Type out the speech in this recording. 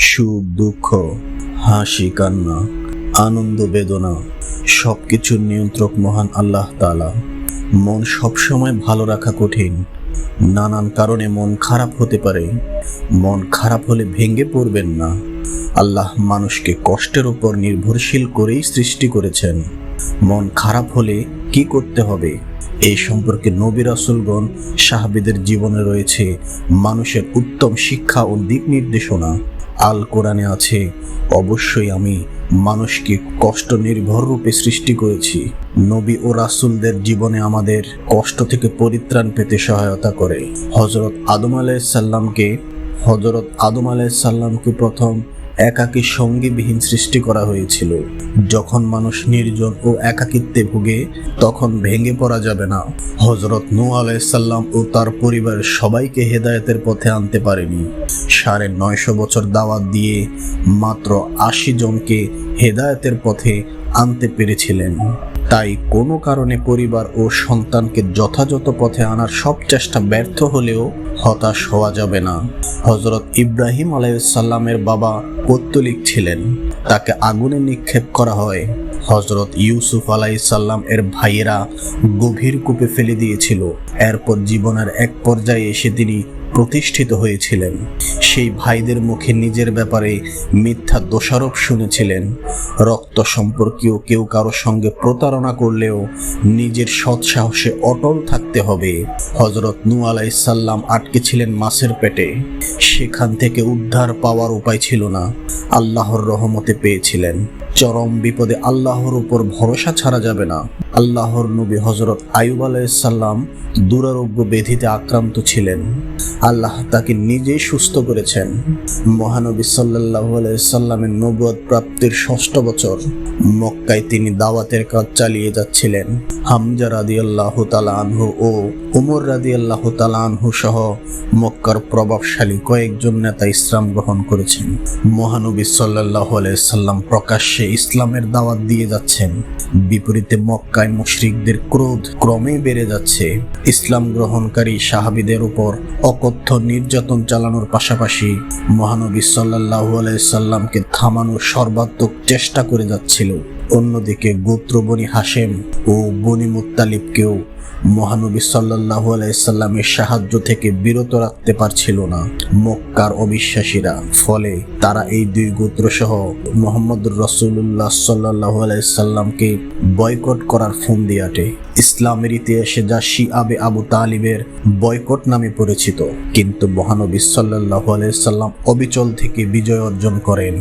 সুখ দুঃখ, হাসি কান্না, আনন্দ বেদনা সবকিছুর নিয়ন্ত্রক মহান আল্লাহ তাআলা। মন সবসময় ভালো রাখা কঠিন। নানান কারণে মন খারাপ হতে পারে। মন খারাপ হলে ভেঙে পড়বেন না। আল্লাহ মানুষকে কষ্টের উপর নির্ভরশীল করেই সৃষ্টি করেছেন। মন খারাপ হলে কি করতে হবে এই সম্পর্কে নবী রাসূলগণ সাহাবীদের জীবনে রয়েছে মানুষের উত্তম শিক্ষা ও দিক নির্দেশনা। আল কোরআনে আছে, অবশ্যই আমি মানুষকে কষ্ট নির্ভর রূপে সৃষ্টি করেছি। নবী ও রাসূলদের জীবনে আমাদের কষ্ট থেকে পরিত্রাণ পেতে সহায়তা করে। হযরত আদম আলাইহিস সালামকে প্রথম একাকী সঙ্গীবিহীন সৃষ্টি করা হয়েছিল। যখন মানুষ নির্জন ও একাকিত্বে ভুগে তখন ভেঙে পড়া যাবে না। হযরত নূহ আলাইহিস সালাম ও তার পরিবারের সবাইকে হেদায়েতের পথে আনতে পারেনি। 950 বছর দাওয়াত দিয়ে মাত্র 80 জনকে হেদায়েতের পথে আনতে পেরেছিলেন। তাই কোনো কারণে পরিবার ও সন্তানকে যথাযথ পথে আনার সব চেষ্টা ব্যর্থ হলেও হতাশ হওয়া যাবে না। হযরত ইব্রাহিম আলাইহিস সালামের বাবা পৌত্তলিক ছিলেন, তাকে আগুনে নিক্ষেপ করা হয়। হযরত ইউসুফ আলাইহিস সালাম এর ভাইয়েরা গভীর কূপে ফেলে দিয়েছিল। এরপর জীবনের এক পর্যায়ে এসে তিনি প্রতিষ্ঠিত হয়েছিলেন। সেই ভাইদের মুখে নিজের ব্যাপারে মিথ্যা দোষারোপ শুনেছিলেন। রক্ত সম্পর্কীয় কেউ কারো সঙ্গে প্রতারণা করলেও নিজের সৎ সাহসে অটল থাকতে হবে। হযরত নূহ আলাইহিস সালাম আটকে ছিলেন মাছের পেটে। সেখান থেকে উদ্ধার পাওয়ার উপায় ছিল না। আল্লাহর রহমতে পেয়েছিলেন। চরম বিপদে আল্লাহর উপর ভরসা ছাড়া যাবে না। আল্লাহর নবী হযরত আইয়ুব আলাইহিস সালাম দুরারোগ্য ব্যাধিতে আক্রান্ত ছিলেন। আল্লাহ তাকে নিজেই সুস্থ করেছেন। মহানবী সাল্লাল্লাহু আলাইহি সাল্লামের নবুয়ত প্রাপ্তির 6ষ্ঠ বছর মক্কায় তিনি দাওয়াতের কাজ চালিয়ে যাচ্ছিলেন। হামজা রাদিয়াল্লাহু তাআলা আনহু ও উমর রাদিয়াল্লাহু তাআলা আনহু সহ মক্কার প্রভাবশালী কয়েকজন নেতা ইসলাম গ্রহণ করেছেন। মহানবী সাল্লাল্লাহু আলাইহি সাল্লাম প্রকাশ্যে ইসলামের দাওয়াত দিয়ে যাচ্ছেন। বিপরীতে মক্কায় মুশরিকদের ক্রোধ ক্রমেই বেড়ে যাচ্ছে। ইসলাম গ্রহণকারী সাহাবীদের উপর অকথ্য নির্যাতন চালানোর পাশাপাশি মহানবী সাল্লাল্লাহু আলাইহি সাল্লামকে থামানোর সর্বাত্মক চেষ্টা করে যাচ্ছিল। অন্যদিকে গোত্র বনি হাশেম ও বনি মুত্তালিবকেও মহানবী সাল্লাল্লাহু আলাইহি সাল্লামের সাহায্য থেকে বিরত রাখতে পারছিল না মক্কার অবিশ্বাসীরা। ফলে তারা এই দুই গোত্র সহ মুহাম্মদুর রাসূলুল্লাহ সাল্লাল্লাহু আলাইহি সাল্লামকে বয়কট করার ফন্দি আটে। ইসলামের ইতিহাসে যা শিআবে আবু তালিবের বয়কট নামে পরিচিত, কিন্তু মহানবী সাল্লাল্লাহু আলাইহি সাল্লাম অবিচল থেকে বিজয় অর্জন করেন।